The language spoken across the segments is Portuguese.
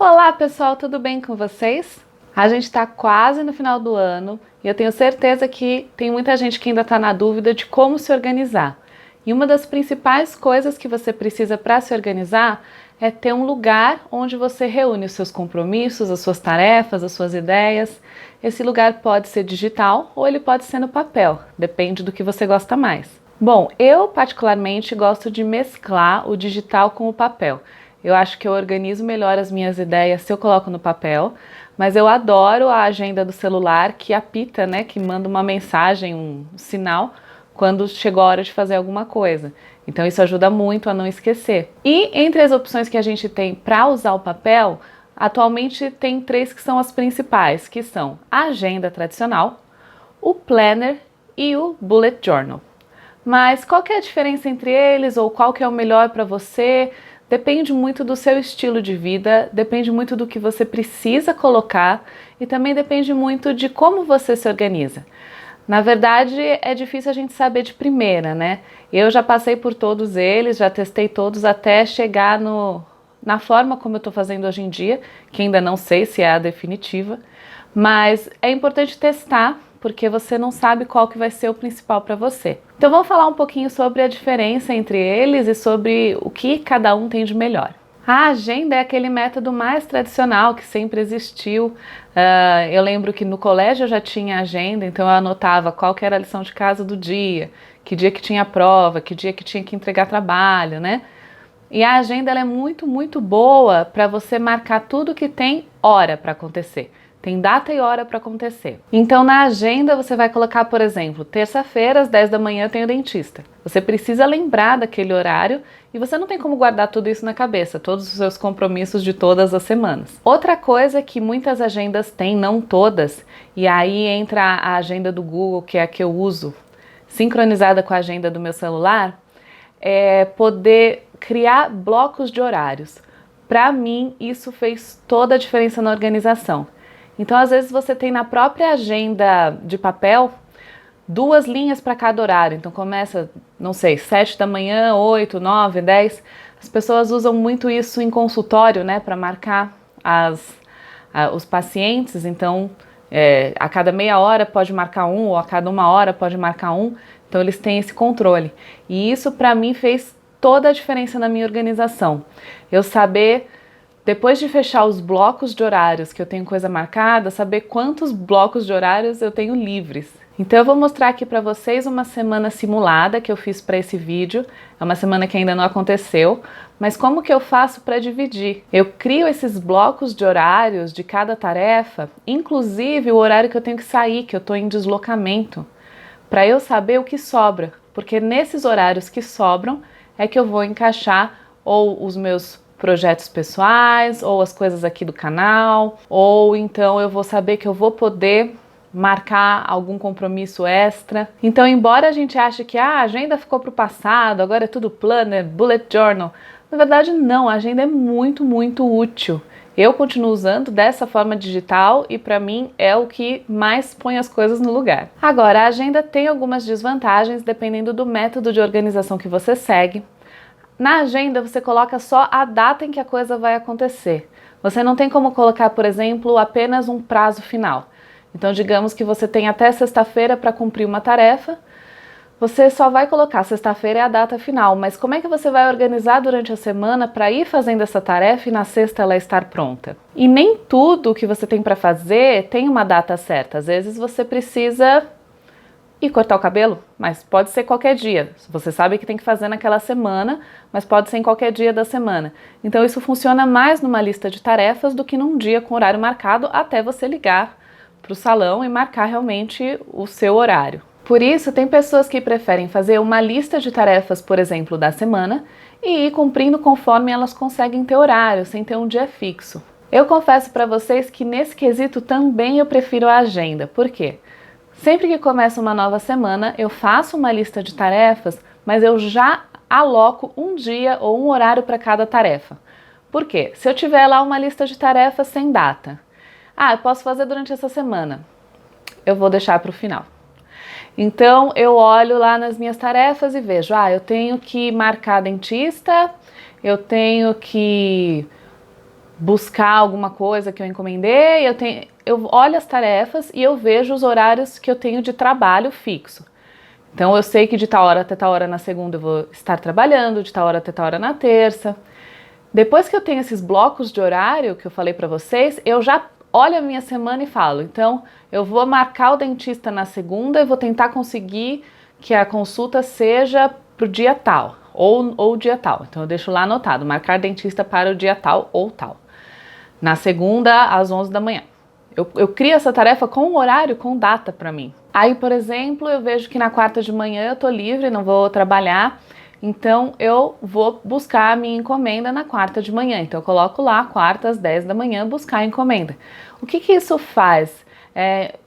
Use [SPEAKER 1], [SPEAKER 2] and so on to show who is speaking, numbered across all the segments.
[SPEAKER 1] Olá pessoal, tudo bem com vocês? A gente está quase no final do ano e eu tenho certeza que tem muita gente que ainda está na dúvida de como se organizar. E uma das principais coisas que você precisa para se organizar é ter um lugar onde você reúne os seus compromissos, as suas tarefas, as suas ideias. Esse lugar pode ser digital ou ele pode ser no papel, depende do que você gosta mais. Bom, eu particularmente gosto de mesclar o digital com o papel. Eu acho que eu organizo melhor as minhas ideias se eu coloco no papel, mas eu adoro a agenda do celular que apita, né, que manda uma mensagem, um sinal, quando chegou a hora de fazer alguma coisa. Então isso ajuda muito a não esquecer. E entre as opções que a gente tem para usar o papel, atualmente tem 3 que são as principais, que são a agenda tradicional, o planner e o bullet journal. Mas qual que é a diferença entre eles ou qual que é o melhor para você? Depende muito do seu estilo de vida, depende muito do que você precisa colocar e também depende muito de como você se organiza. Na verdade, é difícil a gente saber de primeira, né? Eu já passei por todos eles, já testei todos até chegar na forma como eu estou fazendo hoje em dia, que ainda não sei se é a definitiva, mas é importante testar, porque você não sabe qual que vai ser o principal para você. Então vamos falar um pouquinho sobre a diferença entre eles e sobre o que cada um tem de melhor. A agenda é aquele método mais tradicional que sempre existiu. Eu lembro que no colégio eu já tinha agenda, então eu anotava qual que era a lição de casa do dia, que dia que tinha prova, que dia que tinha que entregar trabalho, né? E a agenda ela é muito boa para você marcar tudo que tem hora para acontecer. Tem data e hora para acontecer. Então na agenda você vai colocar, por exemplo, terça-feira às 10 da manhã eu tenho dentista. Você precisa lembrar daquele horário e você não tem como guardar tudo isso na cabeça, todos os seus compromissos de todas as semanas. Outra coisa que muitas agendas têm, não todas, e aí entra a agenda do Google, que é a que eu uso, sincronizada com a agenda do meu celular, é poder criar blocos de horários. Para mim, isso fez toda a diferença na organização. Então, às vezes você tem na própria agenda de papel 2 linhas para cada horário. Então começa, não sei, 7 da manhã, 8, 9, 10. As pessoas usam muito isso em consultório, né, para marcar os pacientes. Então, a cada meia hora pode marcar um, ou a cada 1 hora pode marcar um. Então eles têm esse controle. E isso para mim fez toda a diferença na minha organização. Eu saber, depois de fechar os blocos de horários que eu tenho coisa marcada, saber quantos blocos de horários eu tenho livres. Então eu vou mostrar aqui para vocês uma semana simulada que eu fiz para esse vídeo. É uma semana que ainda não aconteceu, mas como que eu faço para dividir? Eu crio esses blocos de horários de cada tarefa, inclusive o horário que eu tenho que sair, que eu estou em deslocamento, para eu saber o que sobra, porque nesses horários que sobram é que eu vou encaixar ou os meus projetos pessoais, ou as coisas aqui do canal, ou então eu vou saber que eu vou poder marcar algum compromisso extra. Então, embora a gente ache que a agenda ficou para o passado, agora é tudo planner, bullet journal, na verdade não, a agenda é muito útil. Eu continuo usando dessa forma digital e para mim é o que mais põe as coisas no lugar. Agora, a agenda tem algumas desvantagens dependendo do método de organização que você segue. Na agenda você coloca só a data em que a coisa vai acontecer. Você não tem como colocar, por exemplo, apenas um prazo final. Então digamos que você tem até sexta-feira para cumprir uma tarefa, você só vai colocar sexta-feira é a data final, mas como é que você vai organizar durante a semana para ir fazendo essa tarefa e na sexta ela estar pronta? E nem tudo que você tem para fazer tem uma data certa. Às vezes você precisa ir cortar o cabelo, mas pode ser qualquer dia. Você sabe que tem que fazer naquela semana, mas pode ser em qualquer dia da semana. Então isso funciona mais numa lista de tarefas do que num dia com horário marcado até você ligar para o salão e marcar realmente o seu horário. Por isso, tem pessoas que preferem fazer uma lista de tarefas, por exemplo, da semana e ir cumprindo conforme elas conseguem ter horário, sem ter um dia fixo. Eu confesso para vocês que nesse quesito também eu prefiro a agenda. Por quê? Sempre que começa uma nova semana, eu faço uma lista de tarefas, mas eu já aloco um dia ou um horário para cada tarefa. Por quê? Se eu tiver lá uma lista de tarefas sem data, eu posso fazer durante essa semana, eu vou deixar para o final. Então eu olho lá nas minhas tarefas e vejo, eu tenho que marcar dentista, eu tenho que buscar alguma coisa que eu encomendei, eu olho as tarefas e eu vejo os horários que eu tenho de trabalho fixo. Então eu sei que de tal hora até tal hora na segunda eu vou estar trabalhando, de tal hora até tal hora na terça. Depois que eu tenho esses blocos de horário que eu falei para vocês, eu já olho a minha semana e falo, então eu vou marcar o dentista na segunda e vou tentar conseguir que a consulta seja pro dia tal ou dia tal. Então eu deixo lá anotado, marcar dentista para o dia tal ou tal. Na segunda, às 11 da manhã. Eu crio essa tarefa com horário, com data para mim. Aí, por exemplo, eu vejo que na quarta de manhã eu tô livre, não vou trabalhar, então eu vou buscar a minha encomenda na quarta de manhã. Então eu coloco lá, quarta às 10 da manhã, buscar a encomenda. O que isso faz?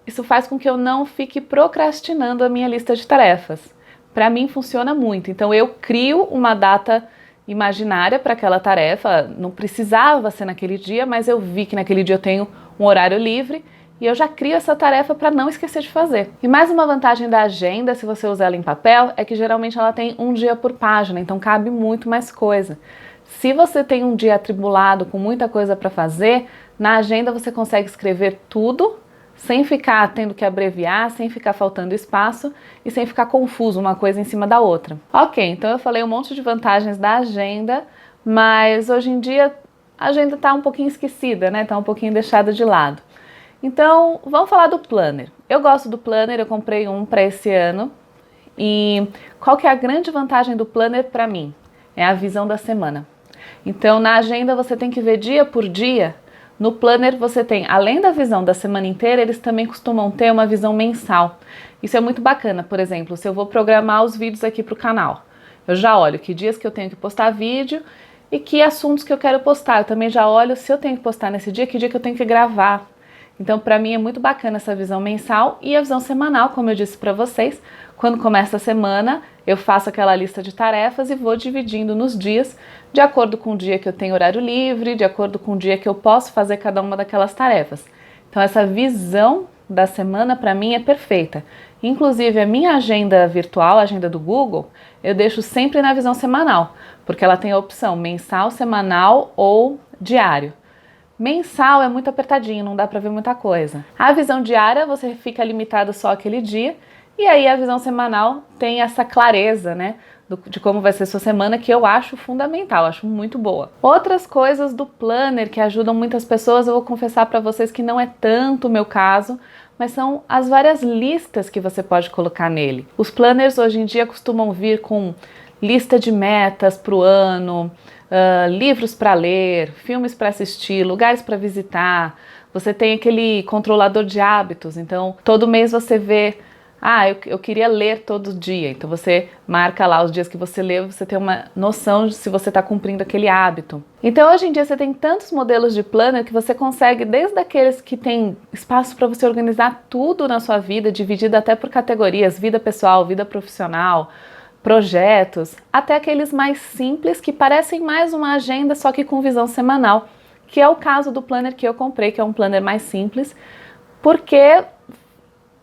[SPEAKER 1] Isso faz com que eu não fique procrastinando a minha lista de tarefas. Para mim funciona muito. Então eu crio uma data imaginária para aquela tarefa, não precisava ser naquele dia, mas eu vi que naquele dia eu tenho um horário livre e eu já crio essa tarefa para não esquecer de fazer. E mais uma vantagem da agenda, se você usar ela em papel, é que geralmente ela tem um dia por página, então cabe muito mais coisa. Se você tem um dia atribulado com muita coisa para fazer, na agenda você consegue escrever tudo sem ficar tendo que abreviar, sem ficar faltando espaço e sem ficar confuso uma coisa em cima da outra. Ok, então eu falei um monte de vantagens da agenda, mas hoje em dia a agenda está um pouquinho esquecida, né? Está um pouquinho deixada de lado. Então, vamos falar do planner. Eu gosto do planner, eu comprei um para esse ano. E qual que é a grande vantagem do planner para mim? É a visão da semana. Então, na agenda você tem que ver dia por dia. No planner você tem, além da visão da semana inteira, eles também costumam ter uma visão mensal. Isso é muito bacana, por exemplo, se eu vou programar os vídeos aqui para o canal. Eu já olho que dias que eu tenho que postar vídeo e que assuntos que eu quero postar. Eu também já olho se eu tenho que postar nesse dia, que dia que eu tenho que gravar. Então, para mim é muito bacana essa visão mensal e a visão semanal, como eu disse para vocês. Quando começa a semana, eu faço aquela lista de tarefas e vou dividindo nos dias, de acordo com o dia que eu tenho horário livre, de acordo com o dia que eu posso fazer cada uma daquelas tarefas. Então, essa visão da semana, para mim, é perfeita. Inclusive, a minha agenda virtual, a agenda do Google, eu deixo sempre na visão semanal, porque ela tem a opção mensal, semanal ou diário. Mensal é muito apertadinho, não dá para ver muita coisa. A visão diária você fica limitado só aquele dia, e aí a visão semanal tem essa clareza, né, de como vai ser sua semana, que eu acho fundamental, acho muito boa. Outras coisas do planner que ajudam muitas pessoas, eu vou confessar para vocês que não é tanto o meu caso, mas são as várias listas que você pode colocar nele. Os planners hoje em dia costumam vir com lista de metas para o ano, livros para ler, filmes para assistir, lugares para visitar. Você tem aquele controlador de hábitos, então todo mês você vê, eu queria ler todo dia, então você marca lá os dias que você lê, você tem uma noção de se você está cumprindo aquele hábito. Então hoje em dia você tem tantos modelos de planner que você consegue, desde aqueles que tem espaço para você organizar tudo na sua vida, dividido até por categorias, vida pessoal, vida profissional, projetos, até aqueles mais simples que parecem mais uma agenda, só que com visão semanal, que é o caso do planner que eu comprei, que é um planner mais simples, porque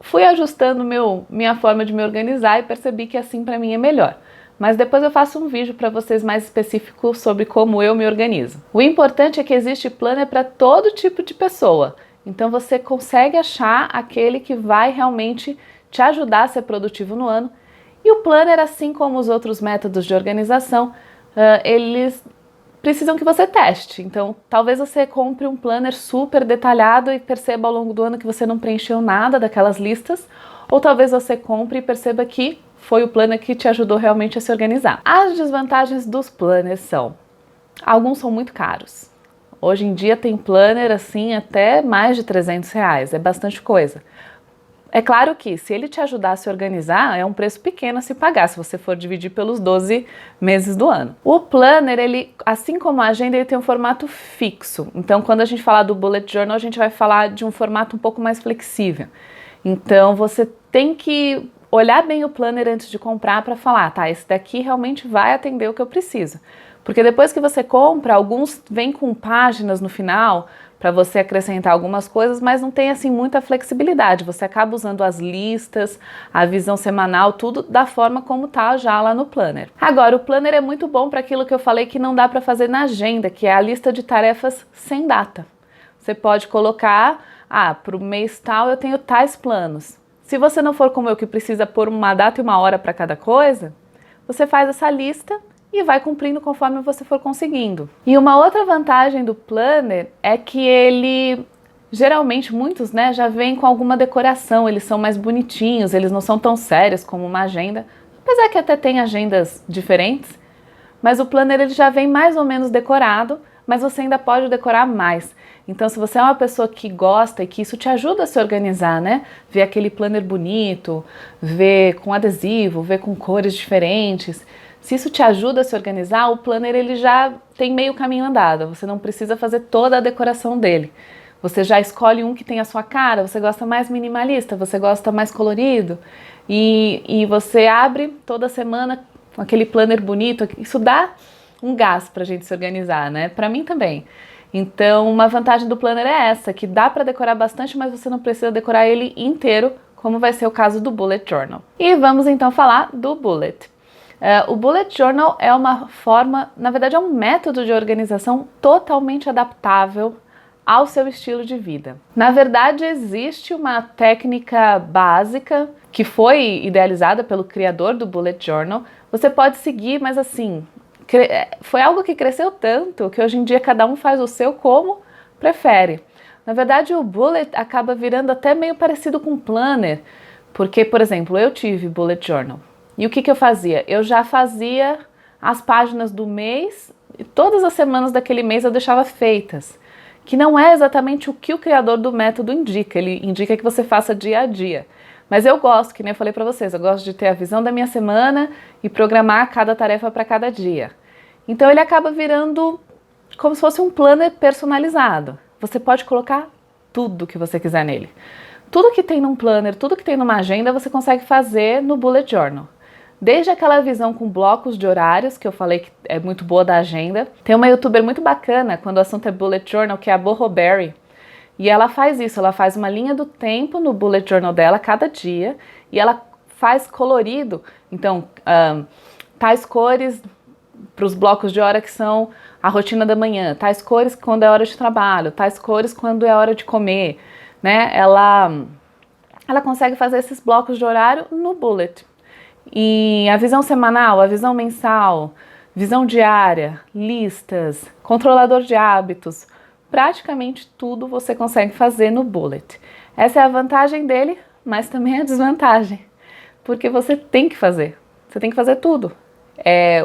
[SPEAKER 1] fui ajustando minha forma de me organizar e percebi que assim para mim é melhor. Mas depois eu faço um vídeo para vocês mais específico sobre como eu me organizo. O importante é que existe planner para todo tipo de pessoa, então você consegue achar aquele que vai realmente te ajudar a ser produtivo no ano. E o planner, assim como os outros métodos de organização, eles precisam que você teste. Então, talvez você compre um planner super detalhado e perceba ao longo do ano que você não preencheu nada daquelas listas, ou talvez você compre e perceba que foi o planner que te ajudou realmente a se organizar. As desvantagens dos planners são, alguns são muito caros. Hoje em dia tem planner assim até mais de R$300, é bastante coisa. É claro que se ele te ajudar a se organizar, é um preço pequeno a se pagar, se você for dividir pelos 12 meses do ano. O planner, ele, assim como a agenda, ele tem um formato fixo. Então, quando a gente falar do bullet journal, a gente vai falar de um formato um pouco mais flexível. Então, você tem que olhar bem o planner antes de comprar para falar, tá, esse daqui realmente vai atender o que eu preciso. Porque depois que você compra, alguns vêm com páginas no final para você acrescentar algumas coisas, mas não tem assim muita flexibilidade. Você acaba usando as listas, a visão semanal, tudo da forma como tá já lá no planner. Agora, o planner é muito bom para aquilo que eu falei que não dá para fazer na agenda, que é a lista de tarefas sem data. Você pode colocar, para o mês tal eu tenho tais planos. Se você não for como eu, que precisa pôr uma data e uma hora para cada coisa, você faz essa lista e vai cumprindo conforme você for conseguindo. E uma outra vantagem do planner é que ele, geralmente muitos, né, já vem com alguma decoração, eles são mais bonitinhos, eles não são tão sérios como uma agenda, apesar que até tem agendas diferentes, mas o planner ele já vem mais ou menos decorado, mas você ainda pode decorar mais. Então, se você é uma pessoa que gosta e que isso te ajuda a se organizar, né? Ver aquele planner bonito, ver com adesivo, ver com cores diferentes. Se isso te ajuda a se organizar, o planner ele já tem meio caminho andado. Você não precisa fazer toda a decoração dele. Você já escolhe um que tem a sua cara, você gosta mais minimalista, você gosta mais colorido. E você abre toda semana com aquele planner bonito. Isso dá um gás pra gente se organizar, né? Pra mim também. Então, uma vantagem do planner é essa, que dá para decorar bastante, mas você não precisa decorar ele inteiro, como vai ser o caso do Bullet Journal. E vamos então falar do Bullet. O Bullet Journal é uma forma, na verdade é um método de organização totalmente adaptável ao seu estilo de vida. Na verdade, existe uma técnica básica que foi idealizada pelo criador do Bullet Journal. Você pode seguir, mas assim, foi algo que cresceu tanto que hoje em dia cada um faz o seu como prefere. Na verdade, o Bullet acaba virando até meio parecido com planner, porque, por exemplo, eu tive Bullet Journal. E o que eu fazia? Eu já fazia as páginas do mês e todas as semanas daquele mês eu deixava feitas, que não é exatamente o que o criador do método indica. Ele indica que você faça dia a dia. Mas eu gosto, que nem eu falei para vocês, eu gosto de ter a visão da minha semana e programar cada tarefa para cada dia. Então ele acaba virando como se fosse um planner personalizado. Você pode colocar tudo que você quiser nele. Tudo que tem num planner, tudo que tem numa agenda, você consegue fazer no Bullet Journal. Desde aquela visão com blocos de horários, que eu falei que é muito boa da agenda. Tem uma youtuber muito bacana, quando o assunto é Bullet Journal, que é a Borroberry. E ela faz isso, ela faz uma linha do tempo no Bullet Journal dela, cada dia, e ela faz colorido. Então, tais cores para os blocos de hora que são a rotina da manhã, tais cores quando é hora de trabalho, tais cores quando é hora de comer, né? Ela consegue fazer esses blocos de horário no Bullet. E a visão semanal, a visão mensal, visão diária, listas, controlador de hábitos, praticamente tudo você consegue fazer no Bullet. Essa é a vantagem dele, mas também a desvantagem, porque você tem que fazer tudo.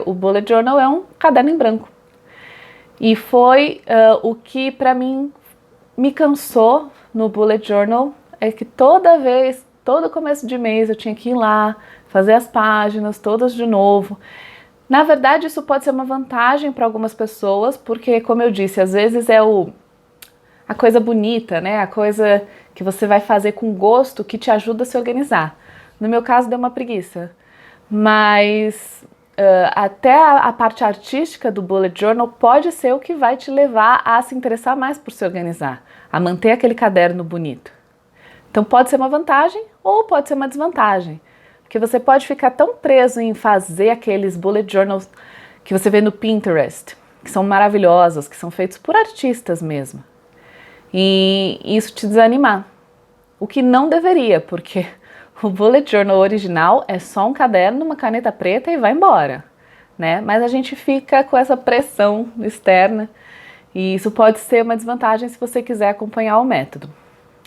[SPEAKER 1] O Bullet Journal é um caderno em branco. E foi o que para mim me cansou no Bullet Journal, é que toda vez, todo começo de mês eu tinha que ir lá, fazer as páginas todas de novo. Na verdade, isso pode ser uma vantagem para algumas pessoas, porque, como eu disse, às vezes é a coisa bonita, né? A coisa que você vai fazer com gosto que te ajuda a se organizar. No meu caso, deu uma preguiça. Mas até a parte artística do Bullet Journal pode ser o que vai te levar a se interessar mais por se organizar, a manter aquele caderno bonito. Então pode ser uma vantagem ou pode ser uma desvantagem, porque você pode ficar tão preso em fazer aqueles Bullet Journals que você vê no Pinterest, que são maravilhosos, que são feitos por artistas mesmo, e isso te desanimar, o que não deveria, porque o Bullet Journal original é só um caderno, uma caneta preta e vai embora, né? Mas a gente fica com essa pressão externa e isso pode ser uma desvantagem se você quiser acompanhar o método.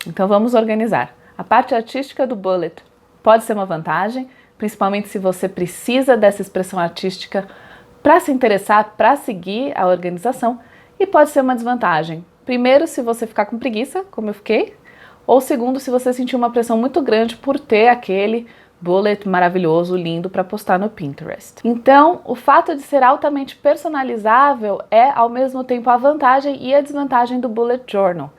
[SPEAKER 1] Então vamos organizar. A parte artística do Bullet pode ser uma vantagem, principalmente se você precisa dessa expressão artística para se interessar, para seguir a organização, e pode ser uma desvantagem. Primeiro, se você ficar com preguiça, como eu fiquei, ou segundo, se você sentir uma pressão muito grande por ter aquele bullet maravilhoso, lindo para postar no Pinterest. Então, o fato de ser altamente personalizável é ao mesmo tempo a vantagem e a desvantagem do Bullet Journal.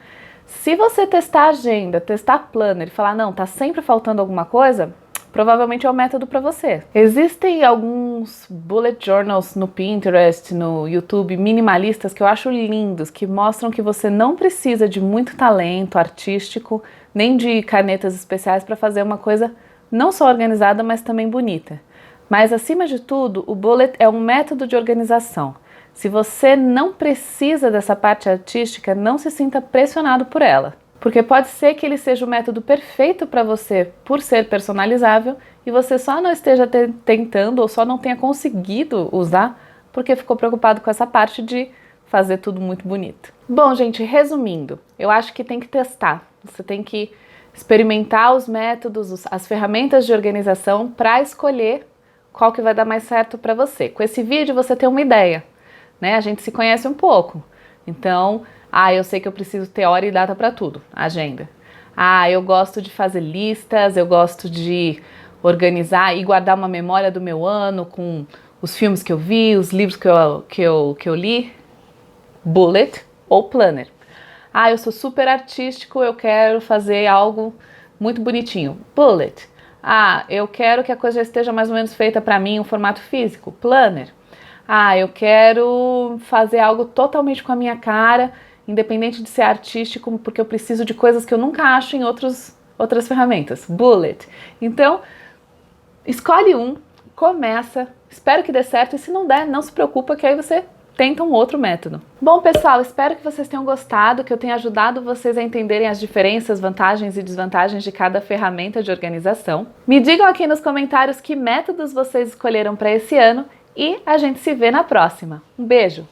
[SPEAKER 1] Se você testar a agenda, testar planner e falar, não, tá sempre faltando alguma coisa, provavelmente é o método para você. Existem alguns bullet journals no Pinterest, no YouTube, minimalistas, que eu acho lindos, que mostram que você não precisa de muito talento artístico, nem de canetas especiais para fazer uma coisa não só organizada, mas também bonita. Mas, acima de tudo, o bullet é um método de organização. Se você não precisa dessa parte artística, não se sinta pressionado por ela. Porque pode ser que ele seja o método perfeito para você por ser personalizável e você só não esteja tentando ou só não tenha conseguido usar porque ficou preocupado com essa parte de fazer tudo muito bonito. Bom, gente, resumindo, eu acho que tem que testar. Você tem que experimentar os métodos, as ferramentas de organização para escolher qual que vai dar mais certo para você. Com esse vídeo você tem uma ideia, né? A gente se conhece um pouco. Então, eu sei que eu preciso ter hora e data para tudo, agenda. Eu gosto de fazer listas, eu gosto de organizar e guardar uma memória do meu ano com os filmes que eu vi, os livros que eu li. Bullet ou planner. Eu sou super artístico, eu quero fazer algo muito bonitinho. Bullet. Eu quero que a coisa já esteja mais ou menos feita para mim, um formato físico. Planner. Eu quero fazer algo totalmente com a minha cara, independente de ser artístico, porque eu preciso de coisas que eu nunca acho em outras ferramentas. Bullet. Então, escolhe um, começa, espero que dê certo, e se não der, não se preocupa, que aí você tenta um outro método. Bom, pessoal, espero que vocês tenham gostado, que eu tenha ajudado vocês a entenderem as diferenças, vantagens e desvantagens de cada ferramenta de organização. Me digam aqui nos comentários que métodos vocês escolheram para esse ano e a gente se vê na próxima. Um beijo!